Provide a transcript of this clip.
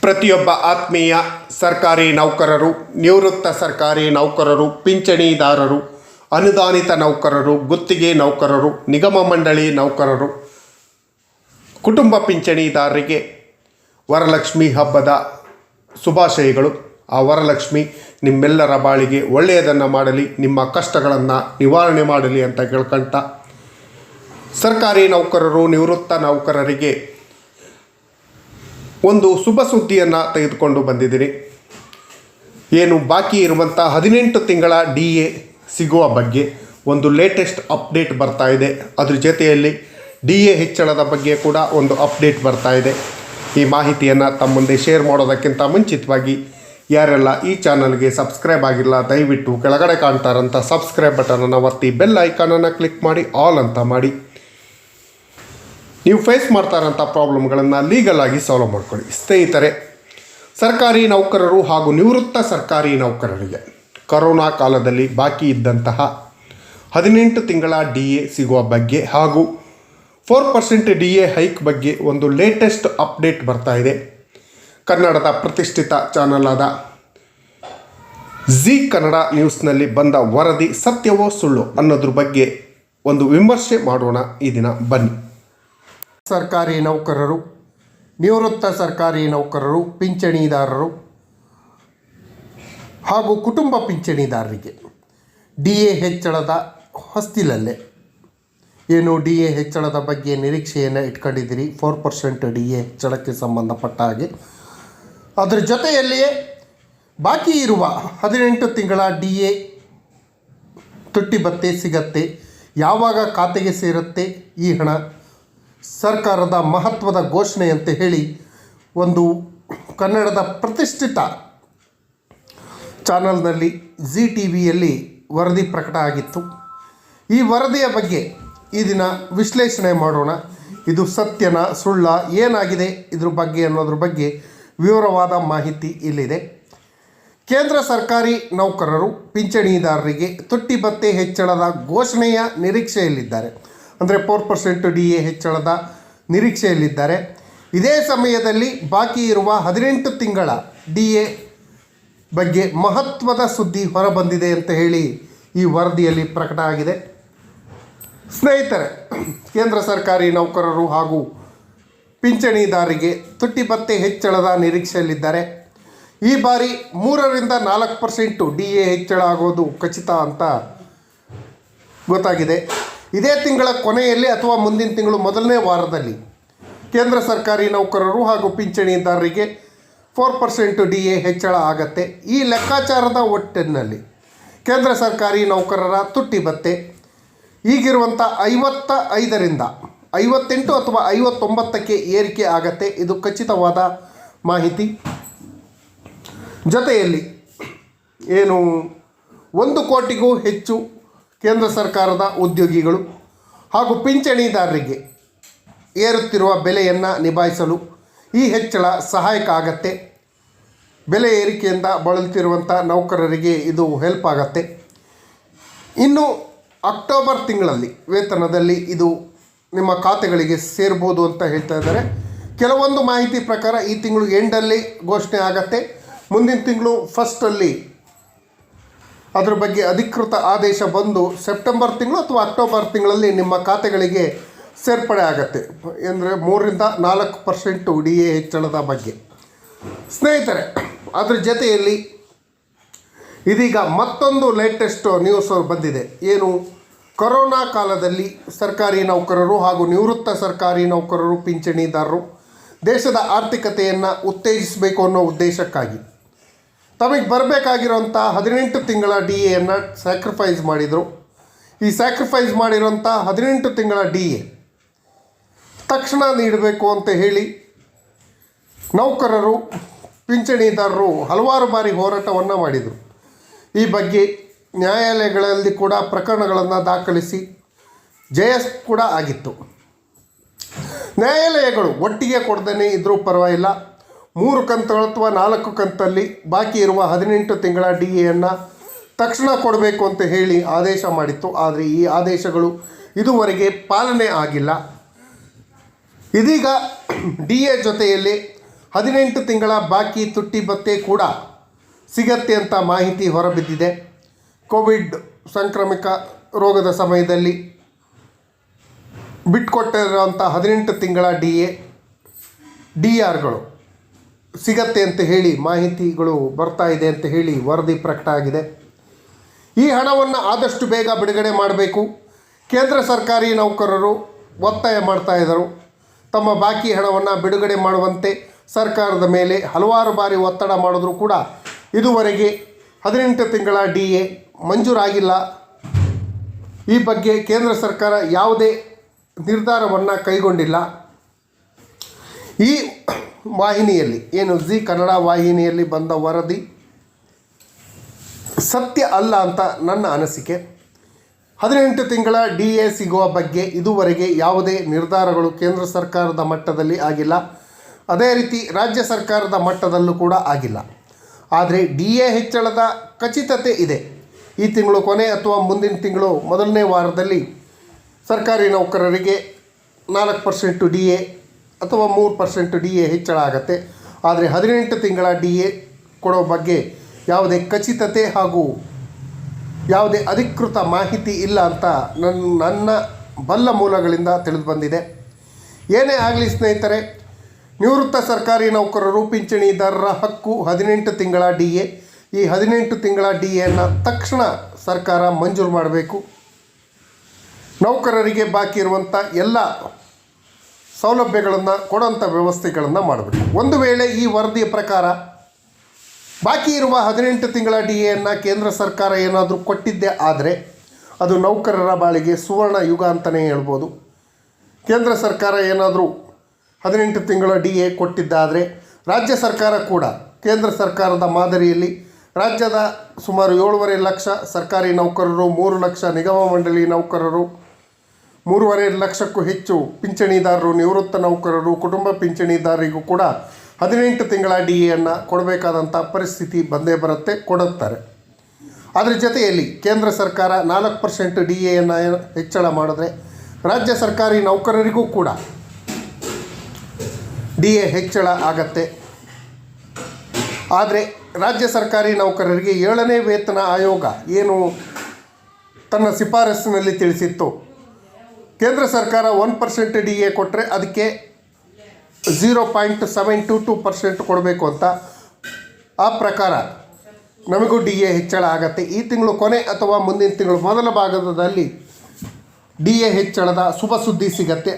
ಪ್ರತಿಯೊಬ್ಬ ಆತ್ಮೀಯ ಸರ್ಕಾರಿ ನೌಕರರು, ನಿವೃತ್ತ ಸರ್ಕಾರಿ ನೌಕರರು, ಪಿಂಚಣಿದಾರರು, ಅನುದಾನಿತ ನೌಕರರು, ಗುತ್ತಿಗೆ ನೌಕರರು, ನಿಗಮ ಮಂಡಳಿ ನೌಕರರು, ಕುಟುಂಬ ಪಿಂಚಣಿದಾರರಿಗೆ ವರಲಕ್ಷ್ಮಿ ಹಬ್ಬದ ಶುಭಾಶಯಗಳು. ಆ ವರಲಕ್ಷ್ಮಿ ನಿಮ್ಮೆಲ್ಲರ ಬಾಳಿಗೆ ಒಳ್ಳೆಯದನ್ನು ಮಾಡಲಿ, ನಿಮ್ಮ ಕಷ್ಟಗಳನ್ನು ನಿವಾರಣೆ ಮಾಡಲಿ ಅಂತ ಕೇಳ್ಕೊಂತ ಸರ್ಕಾರಿ ನೌಕರರು, ನಿವೃತ್ತ ನೌಕರರಿಗೆ ಒಂದು ಶುಭ ಸುದ್ದಿಯನ್ನು ತೆಗೆದುಕೊಂಡು ಬಂದಿದ್ದೀನಿ. ಏನು ಬಾಕಿ ಇರುವಂಥ 18 ತಿಂಗಳ DA ಸಿಗುವ ಬಗ್ಗೆ ಒಂದು ಲೇಟೆಸ್ಟ್ ಅಪ್ಡೇಟ್ ಬರ್ತಾ ಇದೆ. ಅದ್ರ ಜೊತೆಯಲ್ಲಿ DA ಹೆಚ್ಚಳದ ಬಗ್ಗೆ ಕೂಡ ಒಂದು ಅಪ್ಡೇಟ್ ಬರ್ತಾ ಇದೆ. ಈ ಮಾಹಿತಿಯನ್ನು ತಮ್ಮ ಮುಂದೆ ಶೇರ್ ಮಾಡೋದಕ್ಕಿಂತ ಮುಂಚಿತವಾಗಿ ಯಾರೆಲ್ಲ ಈ ಚಾನಲ್ಗೆ ಸಬ್ಸ್ಕ್ರೈಬ್ ಆಗಿಲ್ಲ, ದಯವಿಟ್ಟು ಕೆಳಗಡೆ ಕಾಣ್ತಾರಂಥ ಸಬ್ಸ್ಕ್ರೈಬ್ ಬಟನನ್ನು ಒತ್ತಿ ಬೆಲ್ ಐಕಾನನ್ನು ಕ್ಲಿಕ್ ಮಾಡಿ ಆಲ್ ಅಂತ ಮಾಡಿ ನೀವು ಫೇಸ್ ಮಾಡ್ತಾರಂಥ ಪ್ರಾಬ್ಲಮ್ಗಳನ್ನು ಲೀಗಲಾಗಿ ಸಾಲ್ವ್ ಮಾಡ್ಕೊಳ್ಳಿ. ಸ್ನೇಹಿತರೆ, ಸರ್ಕಾರಿ ನೌಕರರು ಹಾಗೂ ನಿವೃತ್ತ ಸರ್ಕಾರಿ ನೌಕರರಿಗೆ ಕೊರೋನಾ ಕಾಲದಲ್ಲಿ ಬಾಕಿ ಇದ್ದಂತಹ 18 ತಿಂಗಳ DA ಸಿಗುವ ಬಗ್ಗೆ ಹಾಗೂ 4% DA ಹೈಕ್ ಬಗ್ಗೆ ಒಂದು ಲೇಟೆಸ್ಟ್ ಅಪ್ಡೇಟ್ ಬರ್ತಾ ಇದೆ. ಕನ್ನಡದ ಪ್ರತಿಷ್ಠಿತ ಚಾನಲ್ ಆದ ಜಿ ಕನ್ನಡ ನ್ಯೂಸ್ನಲ್ಲಿ ಬಂದ ವರದಿ ಸತ್ಯವೋ ಸುಳ್ಳು ಅನ್ನೋದ್ರ ಬಗ್ಗೆ ಒಂದು ವಿಮರ್ಶೆ ಮಾಡೋಣ ಈ ದಿನ. ಬನ್ನಿ. ಸರ್ಕಾರಿ ನೌಕರರು, ನಿವೃತ್ತ ಸರ್ಕಾರಿ ನೌಕರರು, ಪಿಂಚಣಿದಾರರು ಹಾಗೂ ಕುಟುಂಬ ಪಿಂಚಣಿದಾರರಿಗೆ DA ಹೆಚ್ಚಳದ ಹೊಸ್ತಿಲಲ್ಲೇ ಏನು DA ಹೆಚ್ಚಳದ ಬಗ್ಗೆ ನಿರೀಕ್ಷೆಯನ್ನು ಇಟ್ಕೊಂಡಿದ್ದೀರಿ. 4% DA ಹೆಚ್ಚಳಕ್ಕೆ ಸಂಬಂಧಪಟ್ಟ ಹಾಗೆ ಅದರ ಜೊತೆಯಲ್ಲಿಯೇ ಬಾಕಿ ಇರುವ 18 ತಿಂಗಳ DA ತುಟ್ಟಿ ಭತ್ಯೆ ಸಿಗತ್ತೆ, ಯಾವಾಗ ಖಾತೆಗೆ ಸೇರುತ್ತೆ ಈ ಹಣ, ಸರ್ಕಾರದ ಮಹತ್ವದ ಘೋಷಣೆ ಅಂತ ಹೇಳಿ ಒಂದು ಕನ್ನಡದ ಪ್ರತಿಷ್ಠಿತ ಚಾನಲ್ನಲ್ಲಿ ಜಿ TVಯಲ್ಲಿ ವರದಿ ಪ್ರಕಟ ಆಗಿತ್ತು. ಈ ವರದಿಯ ಬಗ್ಗೆ ಈ ದಿನ ವಿಶ್ಲೇಷಣೆ ಮಾಡೋಣ. ಇದು ಸತ್ಯನ ಸುಳ್ಳ, ಏನಾಗಿದೆ ಇದ್ರ ಬಗ್ಗೆ ಅನ್ನೋದ್ರ ಬಗ್ಗೆ ವಿವರವಾದ ಮಾಹಿತಿ ಇಲ್ಲಿದೆ. ಕೇಂದ್ರ ಸರ್ಕಾರಿ ನೌಕರರು, ಪಿಂಚಣಿದಾರರಿಗೆ ತುಟ್ಟಿ ಭತ್ಯೆ ಹೆಚ್ಚಳದ ಘೋಷಣೆಯ ನಿರೀಕ್ಷೆಯಲ್ಲಿದ್ದಾರೆ. ಅಂದರೆ 4% DA ಹೆಚ್ಚಳದ ನಿರೀಕ್ಷೆಯಲ್ಲಿದ್ದಾರೆ. ಇದೇ ಸಮಯದಲ್ಲಿ ಬಾಕಿ ಇರುವ 18 ತಿಂಗಳ DA ಬಗ್ಗೆ ಮಹತ್ವದ ಸುದ್ದಿ ಹೊರಬಂದಿದೆ ಅಂತ ಹೇಳಿ ಈ ವರದಿಯಲ್ಲಿ ಪ್ರಕಟ ಆಗಿದೆ. ಸ್ನೇಹಿತರೆ, ಕೇಂದ್ರ ಸರ್ಕಾರಿ ನೌಕರರು ಹಾಗೂ ಪಿಂಚಣಿದಾರರಿಗೆ ತುಟ್ಟಿ ಭತ್ಯೆ ಹೆಚ್ಚಳದ ನಿರೀಕ್ಷೆಯಲ್ಲಿದ್ದಾರೆ. ಈ ಬಾರಿ 3ರಿಂದ 4% DA ಹೆಚ್ಚಳ ಆಗೋದು ಖಚಿತ ಅಂತ ಗೊತ್ತಾಗಿದೆ. ಇದೇ ತಿಂಗಳ ಕೊನೆಯಲ್ಲಿ ಅಥವಾ ಮುಂದಿನ ತಿಂಗಳು ಮೊದಲನೇ ವಾರದಲ್ಲಿ ಕೇಂದ್ರ ಸರ್ಕಾರಿ ನೌಕರರು ಹಾಗೂ ಪಿಂಚಣಿದಾರರಿಗೆ 4% DA ಹೆಚ್ಚಳ ಆಗತ್ತೆ. ಈ ಲೆಕ್ಕಾಚಾರದ ಒಟ್ಟಿನಲ್ಲಿ ಕೇಂದ್ರ ಸರ್ಕಾರಿ ನೌಕರರ ತುಟ್ಟಿ ಭತ್ಯೆ ಈಗಿರುವಂಥ 55ರಿಂದ 58 ಅಥವಾ 59ಕ್ಕೆ ಏರಿಕೆ ಆಗತ್ತೆ. ಇದು ಖಚಿತವಾದ ಮಾಹಿತಿ. ಜೊತೆಯಲ್ಲಿ ಏನು 1 ಕೋಟಿಗೂ ಹೆಚ್ಚು ಕೇಂದ್ರ ಸರ್ಕಾರದ ಉದ್ಯೋಗಿಗಳು ಹಾಗೂ ಪಿಂಚಣಿದಾರರಿಗೆ ಏರುತ್ತಿರುವ ಬೆಲೆಯನ್ನು ನಿಭಾಯಿಸಲು ಈ ಹೆಚ್ಚಳ ಸಹಾಯಕ ಆಗತ್ತೆ. ಬೆಲೆ ಏರಿಕೆಯಿಂದ ಬಳಲುತ್ತಿರುವಂಥ ನೌಕರರಿಗೆ ಇದು ಹೆಲ್ಪ್ ಆಗತ್ತೆ. ಇನ್ನು ಅಕ್ಟೋಬರ್ ತಿಂಗಳಲ್ಲಿ ವೇತನದಲ್ಲಿ ಇದು ನಿಮ್ಮ ಖಾತೆಗಳಿಗೆ ಸೇರ್ಬೋದು ಅಂತ ಹೇಳ್ತಾ ಇದ್ದಾರೆ. ಕೆಲವೊಂದು ಮಾಹಿತಿ ಪ್ರಕಾರ ಈ ತಿಂಗಳು ಎಂಡಲ್ಲಿ ಘೋಷಣೆ ಆಗತ್ತೆ. ಮುಂದಿನ ತಿಂಗಳು ಫಸ್ಟಲ್ಲಿ ಅದ್ರ ಬಗ್ಗೆ ಅಧಿಕೃತ ಆದೇಶ ಬಂದು ಸೆಪ್ಟೆಂಬರ್ ತಿಂಗಳು ಅಥವಾ ಅಕ್ಟೋಬರ್ ತಿಂಗಳಲ್ಲಿ ನಿಮ್ಮ ಖಾತೆಗಳಿಗೆ ಸೇರ್ಪಡೆ ಆಗತ್ತೆ. ಅಂದರೆ 3ರಿಂದ 4% DA ಹೆಚ್ಚಳದ ಬಗ್ಗೆ. ಸ್ನೇಹಿತರೆ, ಅದ್ರ ಜೊತೆಯಲ್ಲಿ ಇದೀಗ ಮತ್ತೊಂದು ಲೇಟೆಸ್ಟ್ ನ್ಯೂಸ್ ಬಂದಿದೆ. ಏನು, ಕೊರೋನಾ ಕಾಲದಲ್ಲಿ ಸರ್ಕಾರಿ ನೌಕರರು ಹಾಗೂ ನಿವೃತ್ತ ಸರ್ಕಾರಿ ನೌಕರರು, ಪಿಂಚಣಿದಾರರು ದೇಶದ ಆರ್ಥಿಕತೆಯನ್ನು ಉತ್ತೇಜಿಸಬೇಕು ಅನ್ನೋ ಉದ್ದೇಶಕ್ಕಾಗಿ ತಮಗೆ ಬರಬೇಕಾಗಿರೋಂಥ 18 ತಿಂಗಳ DAಯನ್ನು ಸ್ಯಾಕ್ರಿಫೈಸ್ ಮಾಡಿದರು. ಈ ಸ್ಯಾಕ್ರಿಫೈಸ್ ಮಾಡಿರೋಂಥ 18 ತಿಂಗಳ DA ತಕ್ಷಣ ನೀಡಬೇಕು ಅಂತ ಹೇಳಿ ನೌಕರರು, ಪಿಂಚಣಿದಾರರು ಹಲವಾರು ಬಾರಿ ಹೋರಾಟವನ್ನು ಮಾಡಿದರು. ಈ ಬಗ್ಗೆ ನ್ಯಾಯಾಲಯಗಳಲ್ಲಿ ಕೂಡ ಪ್ರಕರಣಗಳನ್ನು ದಾಖಲಿಸಿ ಜಯ ಕೂಡ ಆಗಿತ್ತು. ನ್ಯಾಯಾಲಯಗಳು ಒಟ್ಟಿಗೆ ಕೊಡದೇ ಇದ್ದರೂ ಪರವಾಗಿಲ್ಲ, 3 ಕಂತುಗಳು ಅಥವಾ 4 ಕಂತಲ್ಲಿ ಬಾಕಿ ಇರುವ 18 ತಿಂಗಳ DAಯನ್ನು ತಕ್ಷಣ ಕೊಡಬೇಕು ಅಂತ ಹೇಳಿ ಆದೇಶ ಮಾಡಿತ್ತು. ಆದರೆ ಈ ಆದೇಶಗಳು ಇದುವರೆಗೆ ಪಾಲನೆ ಆಗಿಲ್ಲ. ಇದೀಗ DA ಜೊತೆಯಲ್ಲಿ 18 ತಿಂಗಳ ಬಾಕಿ ತುಟ್ಟಿ ಭತ್ಯೆ ಕೂಡ ಸಿಗತ್ತೆ ಅಂತ ಮಾಹಿತಿ ಹೊರಬಿದ್ದಿದೆ. ಕೋವಿಡ್ ಸಾಂಕ್ರಾಮಿಕ ರೋಗದ ಸಮಯದಲ್ಲಿ ಬಿಟ್ಕೊಟ್ಟಿರುವಂಥ 18 ತಿಂಗಳ DRಗಳು ಸಿಗತ್ತೆ ಅಂತ ಹೇಳಿ ಮಾಹಿತಿಗಳು ಬರ್ತಾ ಇದೆ ಅಂತ ಹೇಳಿ ವರದಿ ಪ್ರಕಟ ಆಗಿದೆ. ಈ ಹಣವನ್ನು ಆದಷ್ಟು ಬೇಗ ಬಿಡುಗಡೆ ಮಾಡಬೇಕು. ಕೇಂದ್ರ ಸರ್ಕಾರಿ ನೌಕರರು ಒತ್ತಾಯ ಮಾಡ್ತಾ ಇದ್ದರು. ತಮ್ಮ ಬಾಕಿ ಹಣವನ್ನು ಬಿಡುಗಡೆ ಮಾಡುವಂತೆ ಸರ್ಕಾರದ ಮೇಲೆ ಹಲವಾರು ಬಾರಿ ಒತ್ತಡ ಮಾಡಿದ್ರು ಕೂಡ ಇದುವರೆಗೆ 18 ತಿಂಗಳ DA ಮಂಜೂರಾಗಿಲ್ಲ. ಈ ಬಗ್ಗೆ ಕೇಂದ್ರ ಸರ್ಕಾರ ಯಾವುದೇ ನಿರ್ಧಾರವನ್ನು ಕೈಗೊಂಡಿಲ್ಲ. ಈ ವಾಹಿನಿಯಲ್ಲಿ ಏನು ಜಿ ಕನ್ನಡ ವಾಹಿನಿಯಲ್ಲಿ ಬಂದ ವರದಿ ಸತ್ಯ ಅಲ್ಲ ಅಂತ ನನ್ನ ಅನಿಸಿಕೆ. 18 ತಿಂಗಳ DA ಸಿಗುವ ಬಗ್ಗೆ ಇದುವರೆಗೆ ಯಾವುದೇ ನಿರ್ಧಾರಗಳು ಕೇಂದ್ರ ಸರ್ಕಾರದ ಮಟ್ಟದಲ್ಲಿ ಆಗಿಲ್ಲ. ಅದೇ ರೀತಿ ರಾಜ್ಯ ಸರ್ಕಾರದ ಮಟ್ಟದಲ್ಲೂ ಕೂಡ ಆಗಿಲ್ಲ. ಆದರೆ DA ಹೆಚ್ಚಳದ ಖಚಿತತೆ ಇದೆ. ಈ ತಿಂಗಳು ಕೊನೆ ಅಥವಾ ಮುಂದಿನ ತಿಂಗಳು ಮೊದಲನೇ ವಾರದಲ್ಲಿ ಸರ್ಕಾರಿ ನೌಕರರಿಗೆ 4% DA ಅಥವಾ 3% DA ಹೆಚ್ಚಳ ಆಗುತ್ತೆ. ಆದರೆ 18 ತಿಂಗಳ DA ಕೊಡೋ ಬಗ್ಗೆ ಯಾವುದೇ ಖಚಿತತೆ ಹಾಗೂ ಯಾವುದೇ ಅಧಿಕೃತ ಮಾಹಿತಿ ಇಲ್ಲ ಅಂತ ನನ್ನ ಬಲ್ಲ ಮೂಲಗಳಿಂದ ತಿಳಿದು ಬಂದಿದೆ. ಏನೇ ಆಗಲಿ ಸ್ನೇಹಿತರೆ, ನಿವೃತ್ತ ಸರ್ಕಾರಿ ನೌಕರರು ಪಿಂಚಣಿದಾರರ ಹಕ್ಕು 18 ತಿಂಗಳ DA. ಈ 18 ತಿಂಗಳ DAಯನ್ನು ತಕ್ಷಣ ಸರ್ಕಾರ ಮಂಜೂರು ಮಾಡಬೇಕು. ನೌಕರರಿಗೆ ಬಾಕಿ ಇರುವಂಥ ಎಲ್ಲ ಸೌಲಭ್ಯಗಳನ್ನು ಕೊಡೋಂಥ ವ್ಯವಸ್ಥೆಗಳನ್ನು ಮಾಡಬೇಕು. ಒಂದು ವೇಳೆ ಈ ವರದಿಯ ಪ್ರಕಾರ ಬಾಕಿ ಇರುವ 18 ತಿಂಗಳ DAಯನ್ನು ಕೇಂದ್ರ ಸರ್ಕಾರ ಏನಾದರೂ ಕೊಟ್ಟಿದ್ದೇ ಆದರೆ ಅದು ನೌಕರರ ಬಾಳಿಗೆ ಸುವರ್ಣ ಯುಗ ಅಂತಲೇ ಹೇಳ್ಬೋದು. ಕೇಂದ್ರ ಸರ್ಕಾರ ಏನಾದರೂ 18 ತಿಂಗಳ DA ಕೊಟ್ಟಿದ್ದಾದರೆ ರಾಜ್ಯ ಸರ್ಕಾರ ಕೂಡ ಕೇಂದ್ರ ಸರ್ಕಾರದ ಮಾದರಿಯಲ್ಲಿ ರಾಜ್ಯದ ಸುಮಾರು 7.5 ಲಕ್ಷ ಸರ್ಕಾರಿ ನೌಕರರು, 3 ಲಕ್ಷ ನಿಗಮ ಮಂಡಳಿ ನೌಕರರು, 3.5 ಲಕ್ಷಕ್ಕೂ ಹೆಚ್ಚು ಪಿಂಚಣಿದಾರರು, ನಿವೃತ್ತ ನೌಕರರು, ಕುಟುಂಬ ಪಿಂಚಣಿದಾರರಿಗೂ ಕೂಡ 18 ತಿಂಗಳ DAಯನ್ನು ಕೊಡಬೇಕಾದಂಥ ಪರಿಸ್ಥಿತಿ ಬಂದೇ ಬರುತ್ತೆ, ಕೊಡುತ್ತಾರೆ. ಅದರ ಜೊತೆಯಲ್ಲಿ ಕೇಂದ್ರ ಸರ್ಕಾರ 4% DAಯನ್ನು ಹೆಚ್ಚಳ ಮಾಡಿದ್ರೆ ರಾಜ್ಯ ಸರ್ಕಾರಿ ನೌಕರರಿಗೂ ಕೂಡ DA ಹೆಚ್ಚಳ ಆಗತ್ತೆ. ಆದರೆ ರಾಜ್ಯ ಸರ್ಕಾರಿ ನೌಕರರಿಗೆ 7ನೇ ವೇತನ ಆಯೋಗ ಏನು ತನ್ನ ಶಿಫಾರಸ್ಸಿನಲ್ಲಿ ತಿಳಿಸಿತ್ತು, ಕೇಂದ್ರ ಸರ್ಕಾರ 1% DA ಕೊಟ್ಟರೆ ಅದಕ್ಕೆ 0.722% ಕೊಡಬೇಕು ಅಂತ. ಆ ಪ್ರಕಾರ ನಮಗೂ DA ಹೆಚ್ಚಳ ಆಗತ್ತೆ. ಈ ತಿಂಗಳು ಕೊನೆ ಅಥವಾ ಮುಂದಿನ ತಿಂಗಳು ಮೊದಲ ಭಾಗದಲ್ಲಿ DA ಹೆಚ್ಚಳದ ಶುಭ ಸುದ್ದಿ ಸಿಗತ್ತೆ.